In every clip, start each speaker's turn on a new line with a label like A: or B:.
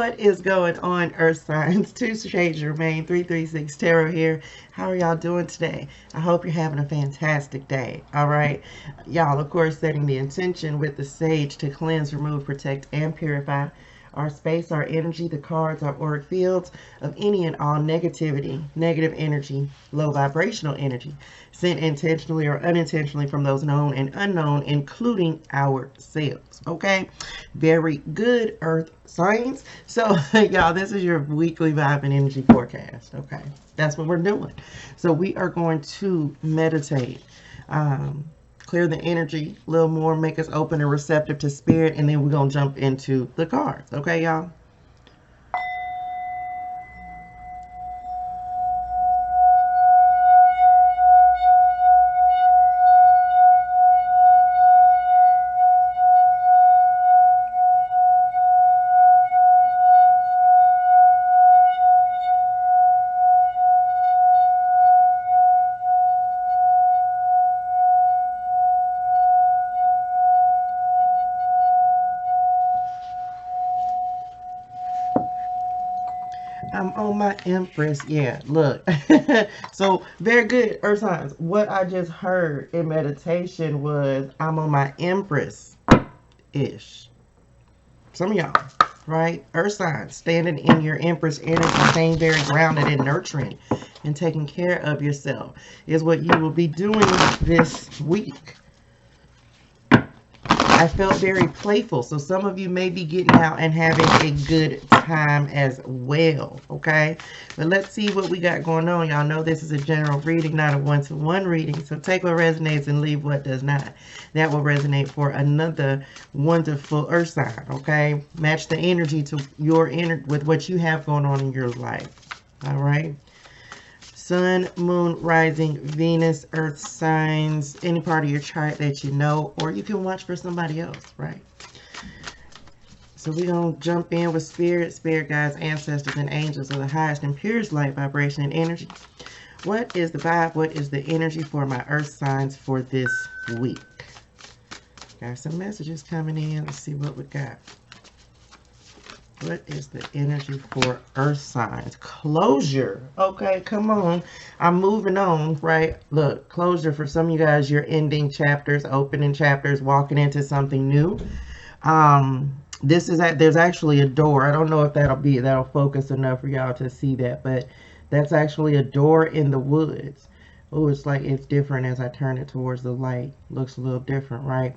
A: What is going on, Earth signs? ToShae, Germaine, 336 Tarot here. How are y'all doing today? I hope you're having a fantastic day. All right, y'all, of course, setting the intention with the sage to cleanse, remove, protect, and purify our space, our energy, the cards, our auric fields of any and all negativity, negative energy, low vibrational energy, sent intentionally or unintentionally from those known and unknown, including ourselves. Okay, very good, Earth signs. So y'all, this is your weekly vibe and energy forecast. Okay, that's what we're doing. So we are going to meditate, clear the energy a little more, make us open and receptive to spirit, and then we're going to jump into the cards. Okay, y'all? I'm on my Empress. Yeah, look. So, very good, Earth signs. What I just heard in meditation was I'm on my Empress-ish. Some of y'all, right? Earth signs, standing in your Empress energy, staying very grounded and nurturing and taking care of yourself is what you will be doing this week. I felt very playful, so some of you may be getting out and having a good time as well, okay? But let's see what we got going on. Y'all know this is a general reading, not a one-to-one reading, so take what resonates and leave what does not. That will resonate for another wonderful Earth sign, okay? Match the energy to your with what you have going on in your life, all right? Sun, Moon, Rising, Venus, Earth signs, any part of your chart that you know, or you can watch for somebody else, right? So we're going to jump in with spirit guides, ancestors, and angels of the highest and purest light, vibration, and energy. What is the vibe? What is the energy for my Earth signs for this week? Got some messages coming in. Let's see what we got. What is the energy for Earth signs? Closure. Okay, come on. I'm moving on, right? Look, closure for some of you guys, you're ending chapters, opening chapters, walking into something new. There's actually a door. I don't know if that'll focus enough for y'all to see that, but that's actually a door in the woods. Oh, it's like it's different as I turn it towards the light. Looks a little different, right?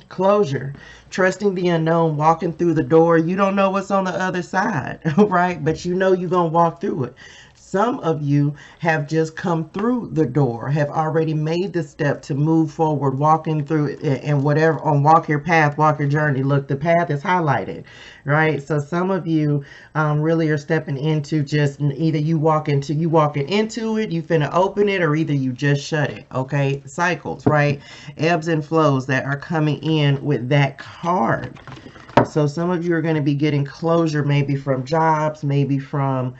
A: Closure, trusting the unknown, walking through the door. You don't know what's on the other side, right? But you know you're going to walk through it. Some of you have just come through the door, have already made the step to move forward, walking through it, and whatever, on walk your path, walk your journey. Look, the path is highlighted, right? So some of you really are stepping into just either you walking into it, you finna open it, or either you just shut it, okay? Cycles, right? Ebbs and flows that are coming in with that card. So some of you are going to be getting closure, maybe from jobs, maybe from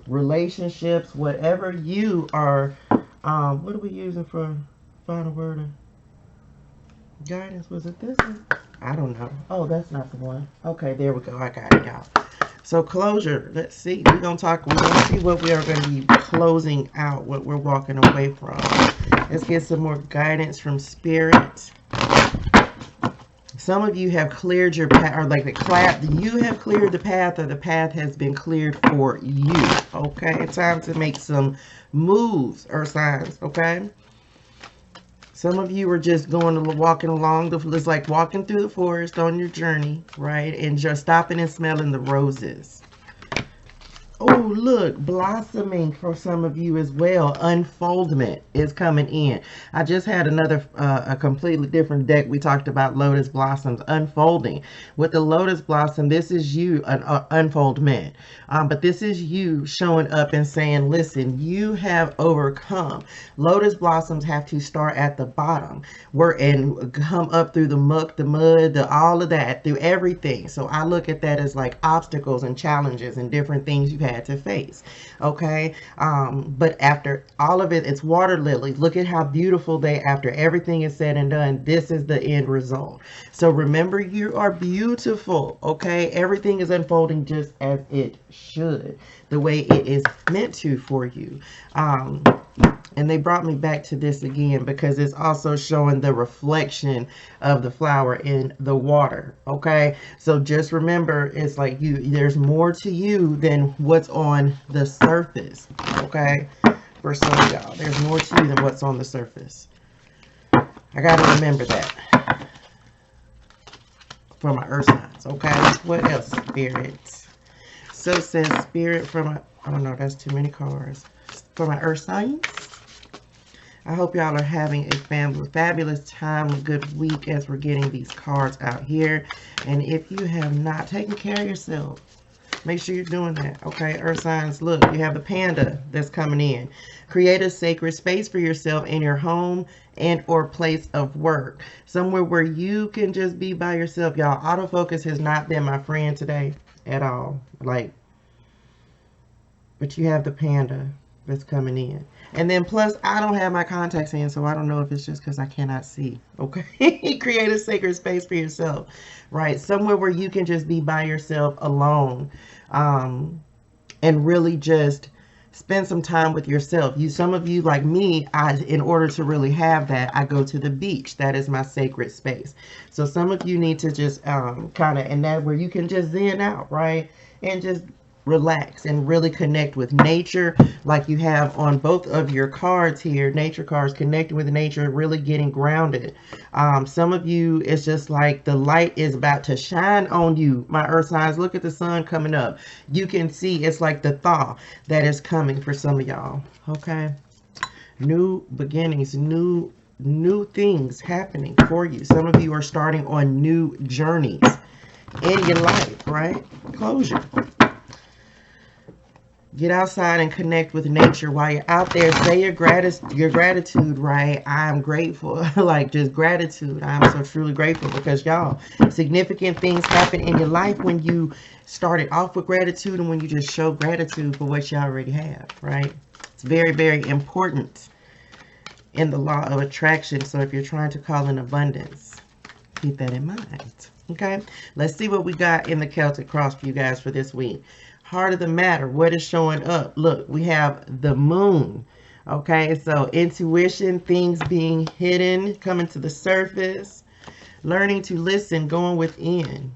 A: relationships, whatever you are. What are we using for final word of guidance? Was it this one? I don't know. Oh, that's not the one. Okay, there we go. I got it, y'all. So closure. Let's see. We're gonna see what we are going to be closing out, what we're walking away from. Let's get some more guidance from spirit. Some of you have cleared your path, or like you have cleared the path, or the path has been cleared for you. Okay, it's time to make some moves, Earth signs. Okay, some of you are just walking along it's like walking through the forest on your journey, right? And just stopping and smelling the roses. Oh, look, blossoming for some of you as well. Unfoldment is coming in. I just had another, a completely different deck. We talked about lotus blossoms unfolding. With the lotus blossom, this is you, an unfoldment. But this is you showing up and saying, listen, you have overcome. Lotus blossoms have to start at the bottom and come up through the muck, the mud, all of that, through everything. So I look at that as like obstacles and challenges and different things you've had to face. Okay. But after all of it, it's water lilies. Look at how beautiful they, after everything is said and done, this is the end result. So remember, you are beautiful. Okay. Everything is unfolding just as it should, the way it is meant to for you. And they brought me back to this again because it's also showing the reflection of the flower in the water. Okay. So just remember, it's like there's more to you than what's on the surface. Okay. For some of y'all, there's more to you than what's on the surface. I got to remember that for my earth signs. Okay. What else, Spirit? So says Spirit from I don't know, that's too many cards. For my earth signs, I hope y'all are having a fabulous time, a good week as we're getting these cards out here. And if you have not taken care of yourself, make sure you're doing that. Okay, earth signs, look, you have a panda that's coming in. Create a sacred space for yourself in your home and or place of work. Somewhere where you can just be by yourself. Y'all, autofocus has not been my friend today at all. Like, but you have the panda that's coming in. And then plus, I don't have my contacts in, so I don't know if it's just because I cannot see. Okay. Create a sacred space for yourself. Right. Somewhere where you can just be by yourself alone. And really just spend some time with yourself. Some of you like me, in order to really have that, I go to the beach. That is my sacred space. So some of you need to just kind of, and that where you can just zen out, right? And just relax and really connect with nature, like you have on both of your cards here. Nature cards, connecting with nature, really getting grounded. Some of you, it's just like the light is about to shine on you, my earth signs. Look at the sun coming up. You can see it's like the thaw that is coming for some of y'all. Okay, new beginnings, new things happening for you. Some of you are starting on new journeys in your life, right? Closure. Get outside and connect with nature while you're out there. Say your gratitude, right? I'm grateful. Like, just gratitude. I'm so truly grateful because, y'all, significant things happen in your life when you started off with gratitude and when you just show gratitude for what you already have, right? It's very, very important in the law of attraction. So if you're trying to call in abundance, keep that in mind. Okay, let's see what we got in the Celtic cross for you guys for this week. Heart of the matter, what is showing up? Look, we have the moon. Okay, so intuition, things being hidden, coming to the surface, learning to listen, going within,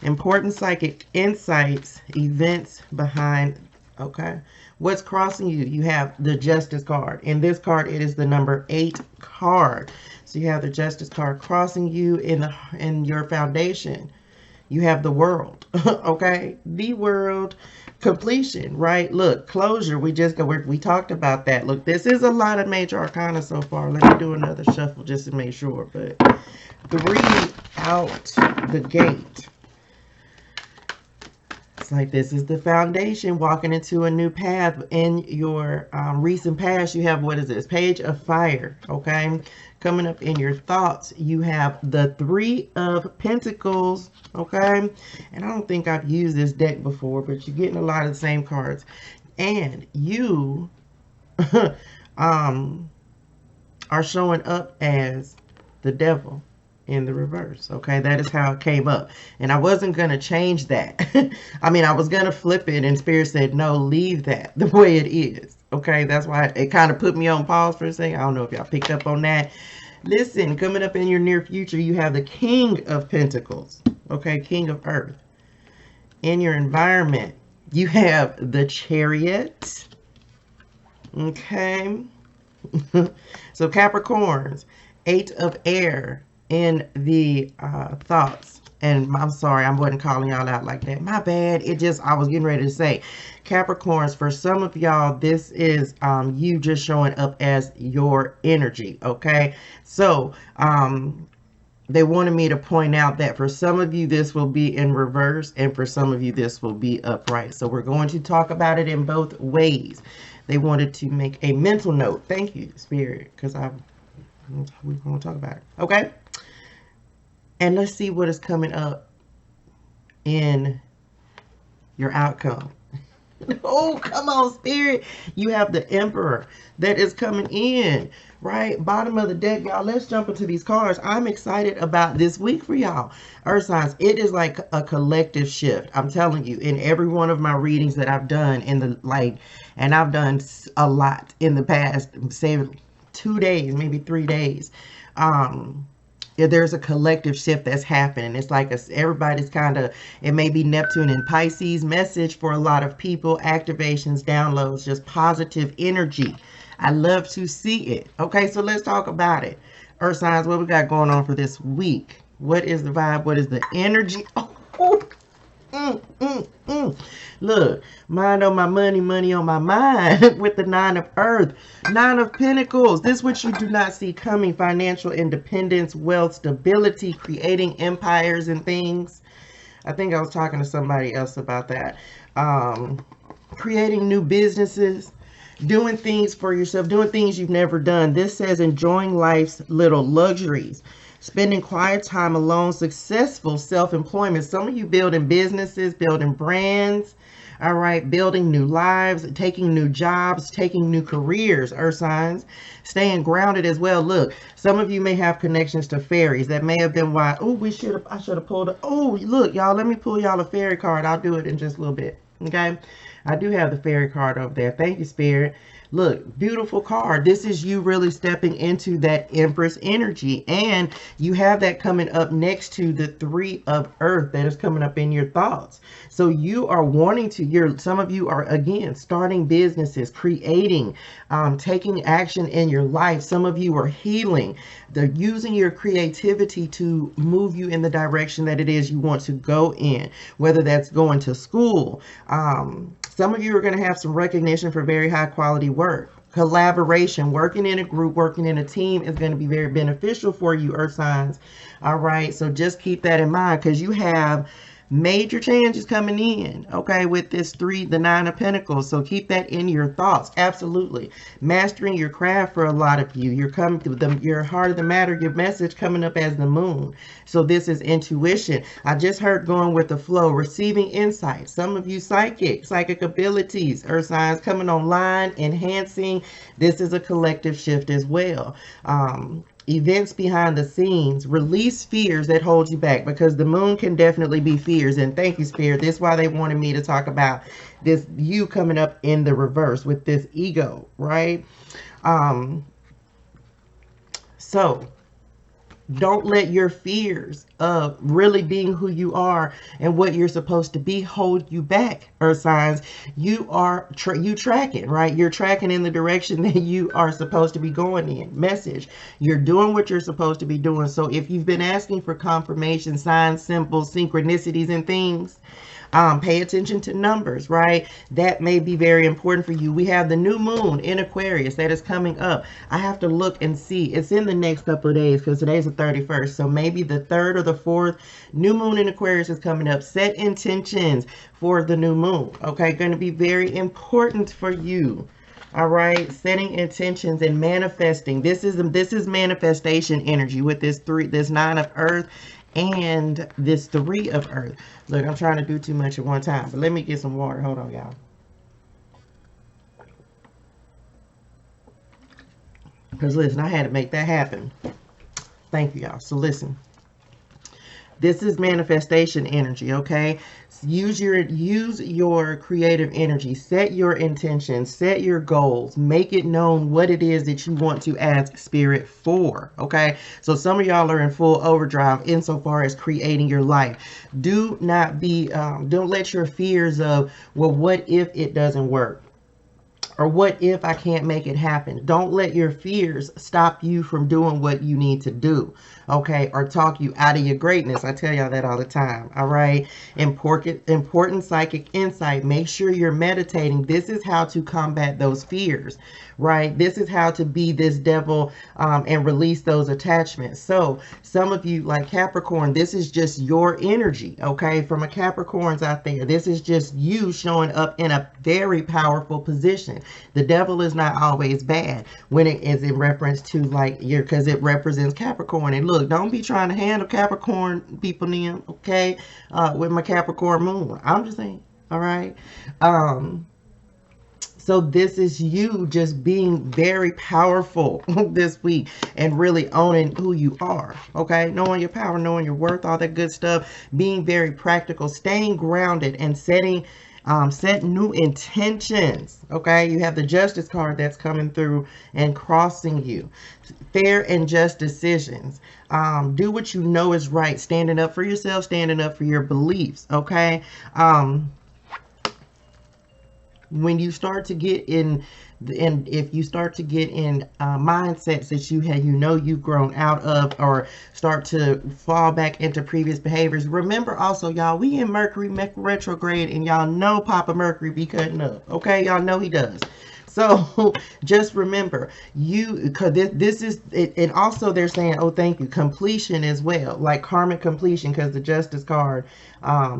A: important psychic insights, events behind. Okay, what's crossing you? You have the Justice card. In this card, it is the number 8 card. So you have the Justice card crossing you in your foundation. You have the World. Okay, the World, completion, right? Look, closure. We talked about that. Look, this is a lot of major arcana so far. Let me do another shuffle just to make sure. But 3 out the gate. It's like this is the foundation, walking into a new path. In your recent past, you have, what is this? Page of Fire. Okay, coming up in your thoughts, you have the 3 of Pentacles. Okay, and I don't think I've used this deck before, but you're getting a lot of the same cards. And you are showing up as the Devil in the reverse. Okay, that is how it came up, and I wasn't gonna change that. I mean, I was gonna flip it, and Spirit said no, leave that the way it is. Okay, that's why it kind of put me on pause for a second. I don't know if y'all picked up on that. Listen, coming up in your near future, you have the King of Pentacles. Okay, King of Earth. In your environment, you have the Chariot. Okay. So Capricorns, 8 of Air in the thoughts. And I'm sorry, I wasn't calling y'all out like that. My bad. I was getting ready to say, Capricorns, for some of y'all, this is you just showing up as your energy. Okay. So they wanted me to point out that for some of you, this will be in reverse, and for some of you, this will be upright. So we're going to talk about it in both ways. They wanted to make a mental note. Thank you, Spirit, because we're going to talk about it. Okay. And let's see what is coming up in your outcome. Oh, come on, Spirit. You have the Emperor that is coming in, right? Bottom of the deck, y'all. Let's jump into these cards. I'm excited about this week for y'all. Earth signs, it is like a collective shift. I'm telling you, in every one of my readings that I've done and I've done a lot in the past, say 2 days, maybe 3 days. There's a collective shift that's happening. It's like everybody's kind of, it may be Neptune and Pisces message for a lot of people, activations, downloads, just positive energy. I love to see it. Okay, so let's talk about it. Earth signs, what we got going on for this week? What is the vibe? What is the energy? Look, mind on my money, money on my mind with the 9 of Earth. 9 of Pentacles. This is what you do not see coming. Financial independence, wealth, stability, creating empires and things. I think I was talking to somebody else about that. Creating new businesses, doing things for yourself, doing things you've never done. This says enjoying life's little luxuries. Spending quiet time alone, successful self-employment. Some of you building businesses, building brands, all right, building new lives, taking new jobs, taking new careers, Earth signs, staying grounded as well. Look, some of you may have connections to fairies. That may have been why, oh, I should have pulled oh, look, y'all, let me pull y'all a fairy card. I'll do it in just a little bit, okay? I do have the fairy card over there. Thank you, Spirit. Look, beautiful card. This is you really stepping into that Empress energy. And you have that coming up next to the 3 of Earth that is coming up in your thoughts. So you are wanting to, some of you are, again, starting businesses, creating, taking action in your life. Some of you are healing. They're using your creativity to move you in the direction that it is you want to go in, whether that's going to school. Some of you are going to have some recognition for very high quality work. Collaboration, working in a group, working in a team is going to be very beneficial for you, Earth signs. All right, so just keep that in mind because you have major changes coming in, okay, with this the 9 of Pentacles. So keep that in your thoughts. Absolutely. Mastering your craft for a lot of you. You're coming to your heart of the matter, your message coming up as the moon. So this is intuition. I just heard going with the flow, receiving insight. Some of you psychic abilities, Earth signs coming online, enhancing. This is a collective shift as well. Events behind the scenes, release fears that hold you back, because the moon can definitely be fears. And thank you, Spirit. This is why they wanted me to talk about this, you coming up in the reverse with this ego, right? So don't let your fears of really being who you are and what you're supposed to be hold you back, Earth signs. You are tracking, right? You're tracking in the direction that you are supposed to be going in. Message. You're doing what you're supposed to be doing. So if you've been asking for confirmation, signs, symbols, synchronicities, and things, pay attention to numbers, right? That may be very important for you. We have the new moon in Aquarius that is coming up. I have to look and see. It's in the next couple of days because today's the 31st. So maybe the 3rd or the 4th. New moon in Aquarius is coming up. Set intentions for the new moon. Okay, going to be very important for you. All right, setting intentions and manifesting. This is manifestation energy with this 9 of Earth and this 3 of Earth. Look, I'm trying to do too much at one time, but let me get some water. Hold on, y'all. Because listen, I had to make that happen. Thank you, y'all. So listen, this is manifestation energy, okay? Use your creative energy. Set your intentions, set your goals, make it known what it is that you want to ask Spirit for, okay? So some of y'all are in full overdrive insofar as creating your life. Do not be, don't let your fears of, well, what if it doesn't work? Or what if I can't make it happen? Don't let your fears stop you from doing what you need to do, okay? Or talk you out of your greatness. I tell y'all that all the time, all right? Important psychic insight. Make sure you're meditating. This is how to combat those fears, right? This is how to be this devil and release those attachments. So some of you, like Capricorn, this is just your energy, okay? From a Capricorn's out there, this is just you showing up in a very powerful position. The devil is not always bad when it is in reference to like because it represents Capricorn. And look, don't be trying to handle Capricorn people then, okay? With my Capricorn moon. I'm just saying, all right? So this is you just being very powerful this week and really owning who you are. Okay, knowing your power, knowing your worth, all that good stuff. Being very practical, staying grounded, and set new intentions. Okay, you have the Justice card that's coming through and crossing you. Fair and just decisions. Do what you know is right. Standing up for yourself, standing up for your beliefs. Okay. When you start to get in, and if you start to get in mindsets that you've grown out of, or start to fall back into previous behaviors, remember also, y'all, we in Mercury retrograde, and y'all know Papa Mercury be cutting up. Okay, y'all know he does. So just remember, because this is it, and also they're saying, oh, thank you, completion as well, like karmic completion, because the Justice card.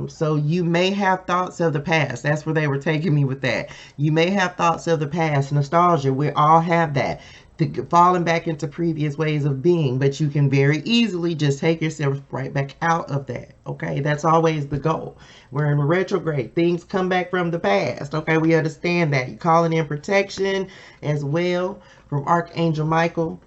A: So you may have thoughts of the past. That's where they were taking me with that. You may have thoughts of the past, nostalgia. We all have that. Falling back into previous ways of being, but you can very easily just take yourself right back out of that. Okay, that's always the goal. We're in retrograde. Things come back from the past. Okay, we understand that. You're calling in protection as well from Archangel Michael.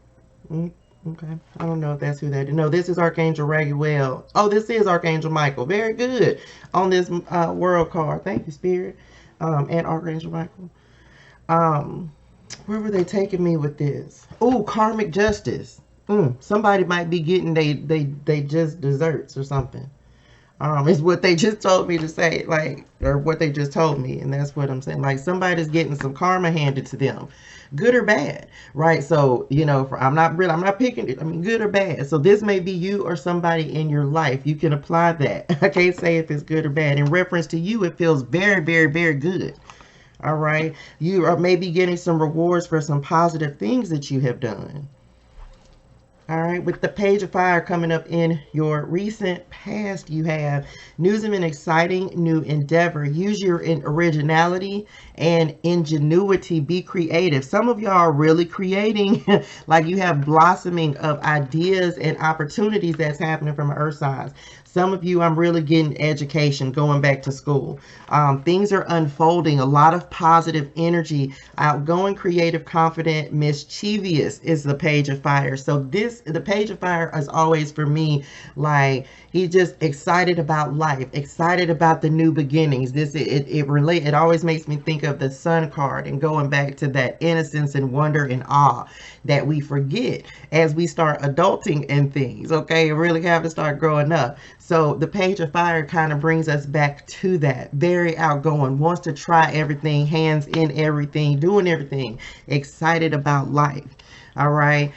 A: Okay, I don't know if that's who that is. No, this is Archangel Raguel. Oh, this is Archangel Michael. Very good on this world card. Thank you, Spirit, and Archangel Michael. Where were they taking me with this? Oh, karmic justice. Somebody might be getting they just desserts or something. Is what they just told me to say, like, or what they just told me, and that's what I'm saying. Like, somebody's getting some karma handed to them, good or bad, right? So, you know, I'm not picking it. I mean, good or bad. So this may be you or somebody in your life. You can apply that. I can't say if it's good or bad. In reference to you, it feels very, very, very good. All right. You are maybe getting some rewards for some positive things that you have done. All right. With the Page of Fire coming up in your recent past, you have news of an exciting new endeavor. Use your originality and ingenuity. Be creative. Some of y'all are really creating, like you have blossoming of ideas and opportunities that's happening from earth signs. Some of you, I'm really getting education, going back to school. Things are unfolding. A lot of positive energy. Outgoing, creative, confident, mischievous is the Page of Fire. So the Page of Fire is always for me, like, he's just excited about life, excited about the new beginnings. It always makes me think of the Sun card and going back to that innocence and wonder and awe that we forget as we start adulting and things. Okay, really have to start growing up. So the Page of Fire kind of brings us back to that. Very outgoing, wants to try everything, hands in everything, doing everything, excited about life. All right.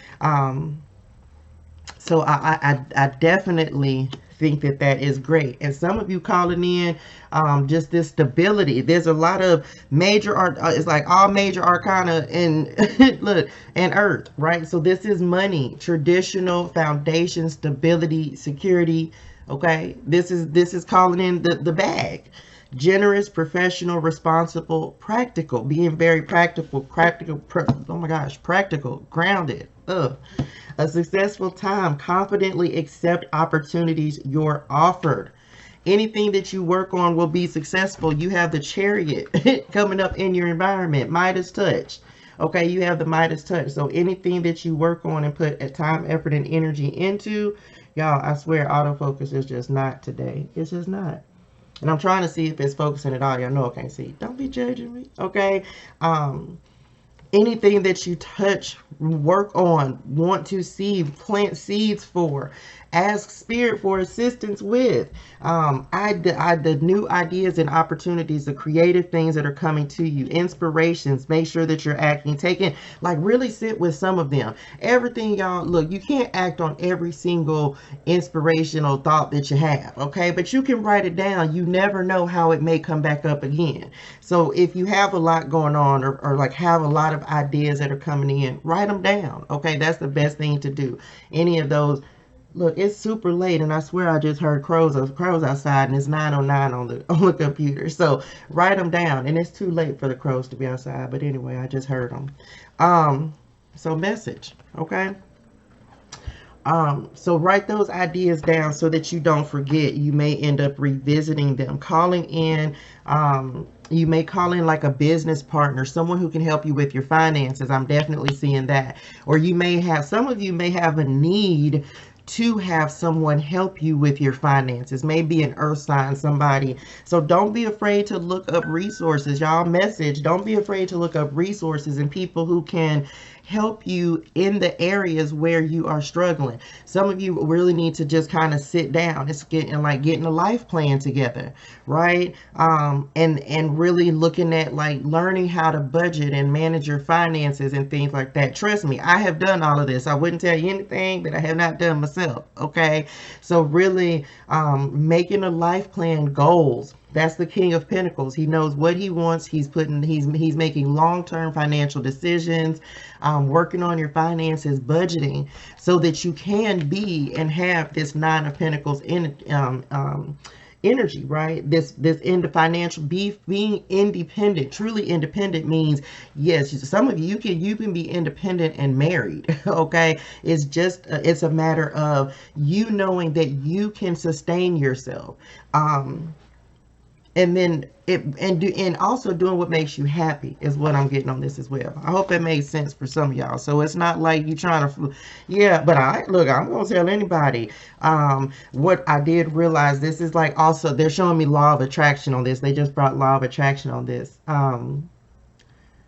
A: So I definitely think that is great. And some of you calling in just this stability. There's a lot of major art. It's like all major arcana in look, and earth, right? So this is money, traditional foundation, stability, security. Okay, this is calling in the bag. Generous, professional, responsible, practical, being very practical, oh my gosh, practical, grounded. A successful time, confidently accept opportunities you're offered. Anything that you work on will be successful. You have the Chariot coming up in your environment, Midas touch. Okay, you have the Midas touch. So anything that you work on and put a time, effort, and energy into, y'all, I swear autofocus is just not today. It's just not. And I'm trying to see if it's focusing at all. Y'all know I can't see. Don't be judging me, okay? Anything that you touch, work on, want to see, plant seeds for, ask Spirit for assistance with. The new ideas and opportunities, the creative things that are coming to you, inspirations, make sure that you're acting, taking, like, really sit with some of them. Everything, y'all, look, you can't act on every single inspirational thought that you have, okay? But you can write it down. You never know how it may come back up again. So if you have a lot going on, or like have a lot of ideas that are coming in, write them down, okay? That's the best thing to do. Any of those. Look, it's super late, and I swear I just heard crows outside, and it's 9:09 on the computer. So write them down, and it's too late for the crows to be outside. But anyway, I just heard them. So message, okay? So write those ideas down so that you don't forget. You may end up revisiting them, calling in You may call in like a business partner, someone who can help you with your finances. I'm definitely seeing that. Or you may have, some of you may have a need to have someone help you with your finances, maybe an earth sign, somebody. So don't be afraid to look up resources. Y'all message, don't be afraid to look up resources and people who can help you in the areas where you are struggling. Some of you really need to just kind of sit down. It's getting a life plan together, right? And really looking at like learning how to budget and manage your finances and things like that. Trust me, I have done all of this. I wouldn't tell you anything that I have not done myself. Okay, so really making a life plan, goals. That's the King of Pentacles. He knows what he wants. He's making long-term financial decisions, working on your finances, budgeting, so that you can be and have this Nine of Pentacles in energy, right? This in the financial, being independent. Truly independent means, yes, some of you can be independent and married. Okay, it's just it's a matter of you knowing that you can sustain yourself. And then and also doing what makes you happy is what I'm getting on this as well. I hope that made sense for some of y'all. So it's not like you trying to, yeah, but I'm gonna tell anybody, what I did realize, this is like, also they're showing me law of attraction on this. They just brought law of attraction on this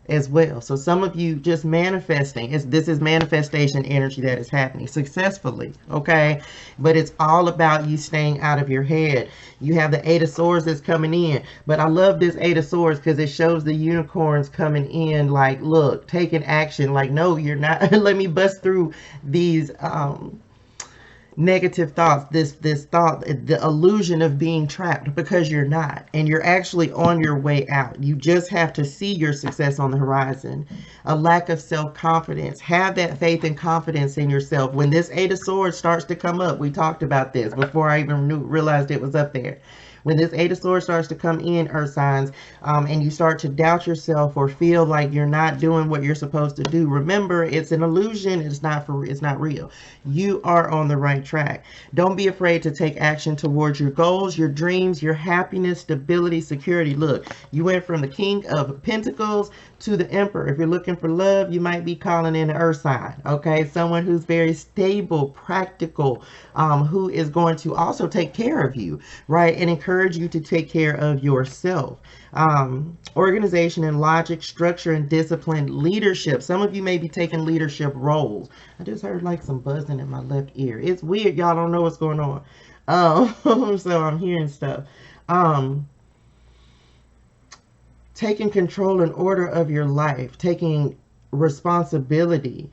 A: as well. So some of you just manifesting, this is manifestation energy that is happening successfully, okay? But it's all about you staying out of your head. You have the Eight of Swords that's coming in, but I love this Eight of Swords because it shows the unicorns coming in, like, look, taking action, like, no, you're not. Let me bust through these negative thoughts, this thought, the illusion of being trapped, because you're not, and you're actually on your way out. You just have to see your success on the horizon. A lack of self-confidence. Have that faith and confidence in yourself. When this Eight of Swords starts to come up, we talked about this before I even realized it was up there. When this Eight of Swords starts to come in, earth signs, and you start to doubt yourself or feel like you're not doing what you're supposed to do, remember, it's an illusion. It's not real. You are on the right track. Don't be afraid to take action towards your goals, your dreams, your happiness, stability, security. Look, you went from the King of Pentacles to the Emperor. If you're looking for love, you might be calling in an earth sign, okay? Someone who's very stable, practical, who is going to also take care of you, right? And encourage you to take care of yourself. Organization and logic, structure and discipline, leadership. Some of you may be taking leadership roles. I just heard like some buzzing in my left ear. It's weird. Y'all don't know what's going on. So I'm hearing stuff. Taking control and order of your life, taking responsibility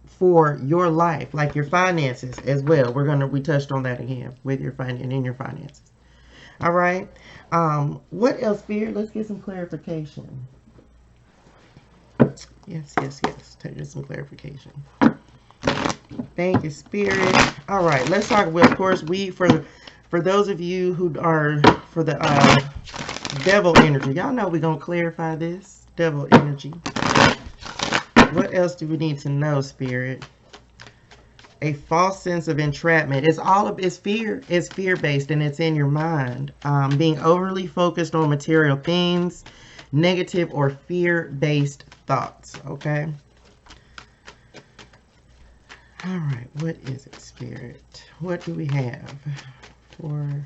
A: for your life, like your finances as well. We touched on that again with your finances. All right. What else, Spirit? Let's get some clarification. Yes. Take some clarification. Thank you, Spirit. All right. Let's talk. Well, of course, for those of you who are for the devil energy, y'all know we're gonna clarify this devil energy. What else do we need to know, Spirit? A false sense of entrapment. It's fear. It's fear-based, and it's in your mind. Being overly focused on material things, negative or fear-based thoughts. Okay. All right. What is it, Spirit? What do we have for?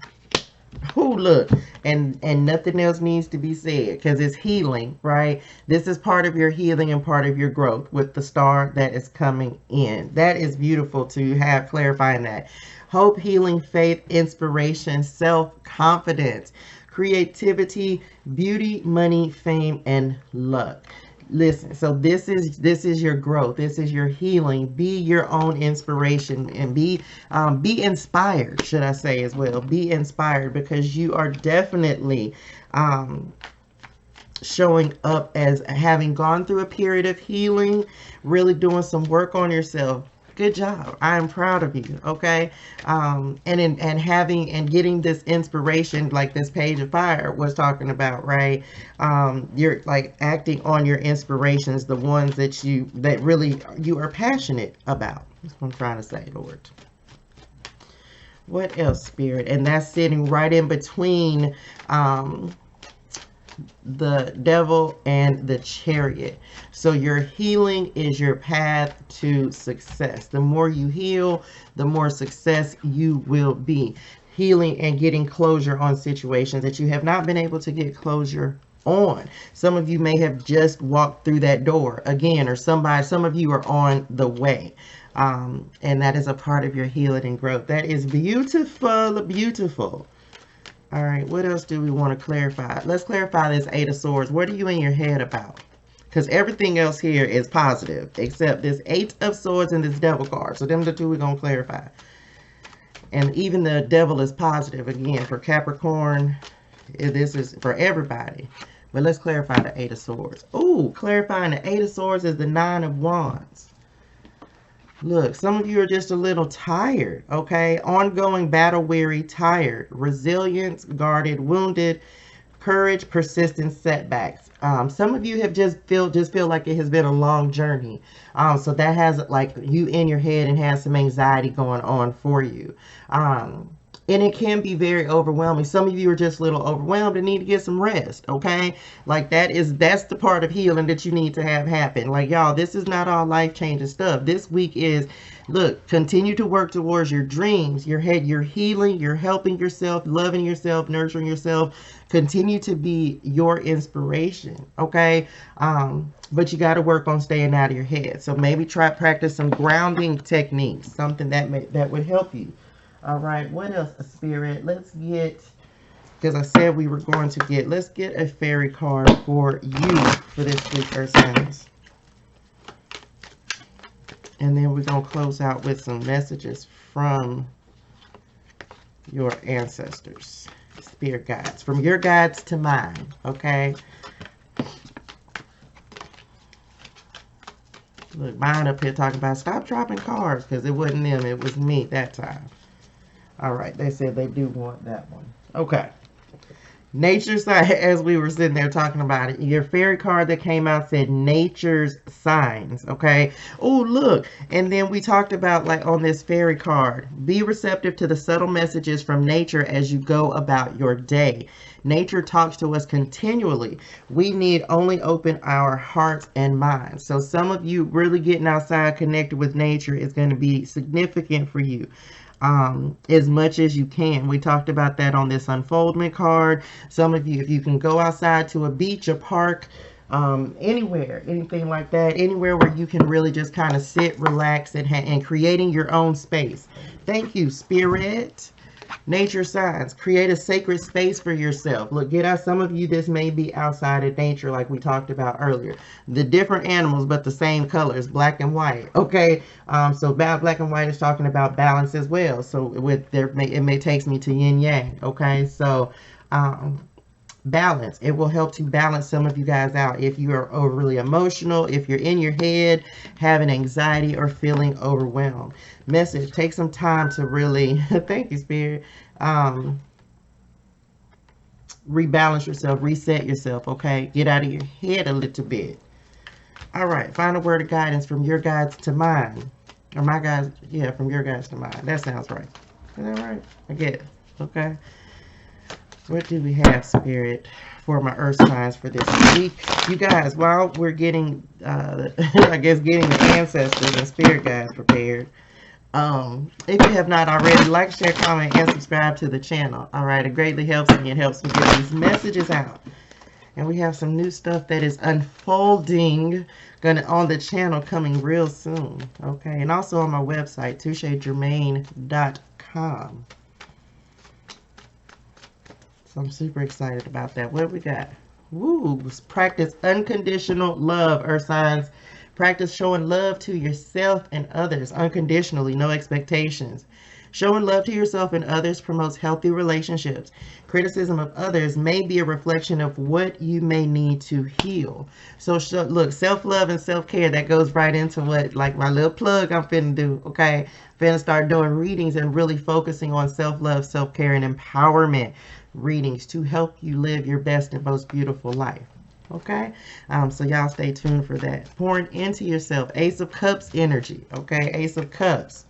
A: Oh, look, and nothing else needs to be said because it's healing, right? This is part of your healing and part of your growth with the star that is coming in. That is beautiful to have clarifying that. Hope, healing, faith, inspiration, self-confidence, creativity, beauty, money, fame, and luck. Listen, so this is your growth. This is your healing. Be your own inspiration and be inspired, should I say, as well. Be inspired, because you are definitely showing up as having gone through a period of healing, really doing some work on yourself. Good job. I am proud of you. Okay. And getting this inspiration, like this Page of Fire was talking about, right? You're like acting on your inspirations, the ones that really you are passionate about. That's what I'm trying to say, Lord. What else, Spirit? And that's sitting right in between the Devil, and the Chariot. So your healing is your path to success. The more you heal, the more success you will be. Healing and getting closure on situations that you have not been able to get closure on. Some of you may have just walked through that door again, or some of you are on the way. And that is a part of your healing and growth. That is beautiful, beautiful. All right, what else do we want to clarify? Let's clarify this Eight of Swords. What are you in your head about? Because everything else here is positive, except this Eight of Swords and this Devil card. So them the two we're going to clarify. And even the Devil is positive, again, for Capricorn. This is for everybody. But let's clarify the Eight of Swords. Ooh, clarifying the Eight of Swords is the Nine of Wands. Look, some of you are just a little tired, okay? Ongoing, battle-weary, tired. Resilience, guarded, wounded. Courage, persistence, setbacks. Some of you have just feel like it has been a long journey. So that has like you in your head and has some anxiety going on for you. And it can be very overwhelming. Some of you are just a little overwhelmed and need to get some rest, okay? Like that's the part of healing that you need to have happen. Like, y'all, this is not all life-changing stuff. This week is, look, continue to work towards your dreams. You're healing, you're helping yourself, loving yourself, nurturing yourself. Continue to be your inspiration, okay? But you got to work on staying out of your head. So maybe practice some grounding techniques, something that would help you. All right, what else, Spirit? Let's get, because I said we were going to get, let's get a fairy card for you for this week, Earth signs. And then we're going to close out with some messages from your ancestors, spirit guides, from your guides to mine, okay? Look, mine up here talking about stop dropping cards, because it wasn't them, it was me that time. All right, they said they do want that one. Okay. Nature's sign, as we were sitting there talking about it, your fairy card that came out said nature's signs, okay? Oh, look. And then we talked about, like, on this fairy card, be receptive to the subtle messages from nature as you go about your day. Nature talks to us continually. We need only open our hearts and minds. So some of you really getting outside, connected with nature is going to be significant for you. As much as you can. We talked about that on this unfoldment card. Some of you, if you can go outside to a beach, a park, anywhere, anything like that, anywhere where you can really just kind of sit, relax, and creating your own space. Thank you, Spirit. Nature signs. Create a sacred space for yourself. Look, get out. Some of you, this may be outside of nature, like we talked about earlier. The different animals, but the same colors, black and white. Okay. So black and white is talking about balance as well. So it may takes me to yin yang. Okay. So balance. It will help to balance some of you guys out. If you are overly emotional, if you're in your head, having anxiety or feeling overwhelmed. Message, take some time to really, thank you, Spirit, rebalance yourself, reset yourself, okay? Get out of your head a little bit. All right, find a word of guidance from your guides to mine. Or my guides, yeah, from your guides to mine. That sounds right. Is that right? I guess, okay? What do we have, Spirit, for my earth signs for this week? You guys, while we're getting, I guess, getting the ancestors and spirit guides prepared, if you have not already, like, share, comment, and subscribe to the channel. All right, it greatly helps me. It helps me get these messages out. And we have some new stuff that is unfolding on the channel coming real soon. Okay, and also on my website, ToShaeGermaine.com. So I'm super excited about that. What we got? Woo! Practice unconditional love, Earth signs. Practice showing love to yourself and others unconditionally, no expectations. Showing love to yourself and others promotes healthy relationships. Criticism of others may be a reflection of what you may need to heal. So look, self-love and self-care, that goes right into what, like, my little plug I'm finna do, okay? Finna start doing readings and really focusing on self-love, self-care, and empowerment readings to help you live your best and most beautiful life. Okay, so y'all stay tuned for that. Pouring into yourself, Ace of Cups energy. Okay, Ace of Cups.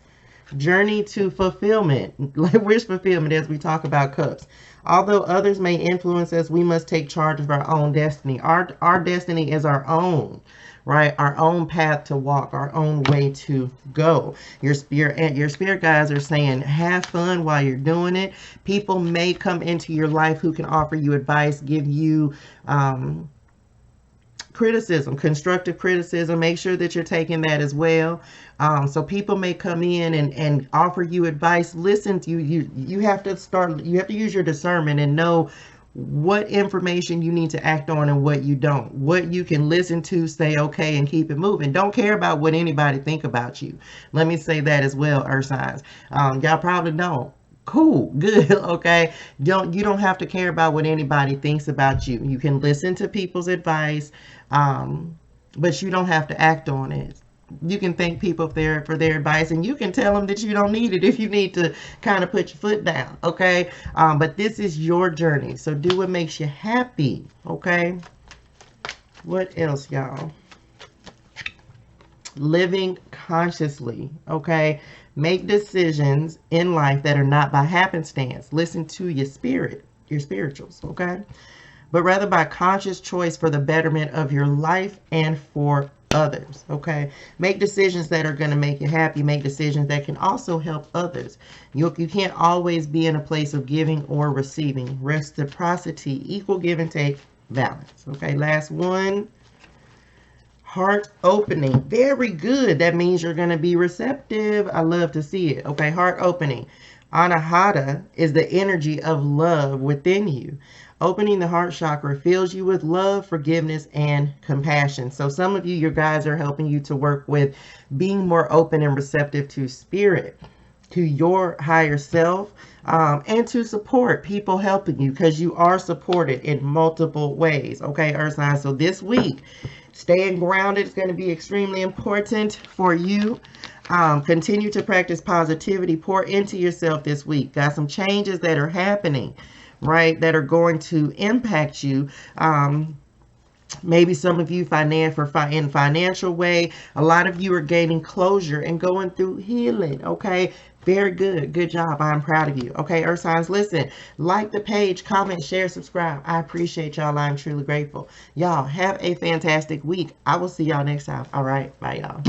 A: Journey to fulfillment, like wish fulfillment as we talk about cups. Although others may influence us, we must take charge of our own destiny. Our destiny is our own, right? Our own path to walk, our own way to go. Your spirit guides are saying, have fun while you're doing it. People may come into your life who can offer you advice, give you criticism, constructive criticism. Make sure that you're taking that as well. So people may come in and offer you advice. Listen to you. You have to use your discernment and know what information you need to act on and what you don't. What you can listen to, say okay, and keep it moving. Don't care about what anybody think about you. Let me say that as well, earth signs. Y'all probably don't. Cool, good, okay. You don't have to care about what anybody thinks about you. You can listen to people's advice, but you don't have to act on it. You can thank people for their advice, and you can tell them that you don't need it if you need to kind of put your foot down, okay. But this is your journey, so do what makes you happy, okay. What else, y'all? Living consciously, okay. Make decisions in life that are not by happenstance. Listen to your spirit, your spirituals, okay? But rather by conscious choice for the betterment of your life and for others, okay? Make decisions that are going to make you happy. Make decisions that can also help others. You can't always be in a place of giving or receiving. Reciprocity, equal give and take, balance, okay? Last one. Heart opening. Very good. That means you're going to be receptive. I love to see it. Okay, heart opening. Anahata is the energy of love within you. Opening the heart chakra fills you with love, forgiveness, and compassion. So some of you, your guides are helping you to work with being more open and receptive to spirit, to your higher self, and to support people helping you, because you are supported in multiple ways. Okay, earth signs. So this week, staying grounded is going to be extremely important for you. Continue to practice positivity. Pour into yourself this week. Got some changes that are happening, right, that are going to impact you. Maybe some of you in financial way. A lot of you are gaining closure and going through healing, okay? Very good. Good job. I'm proud of you. Okay, earth signs, listen, like the page, comment, share, subscribe. I appreciate y'all. I'm truly grateful. Y'all have a fantastic week. I will see y'all next time. All right. Bye, y'all.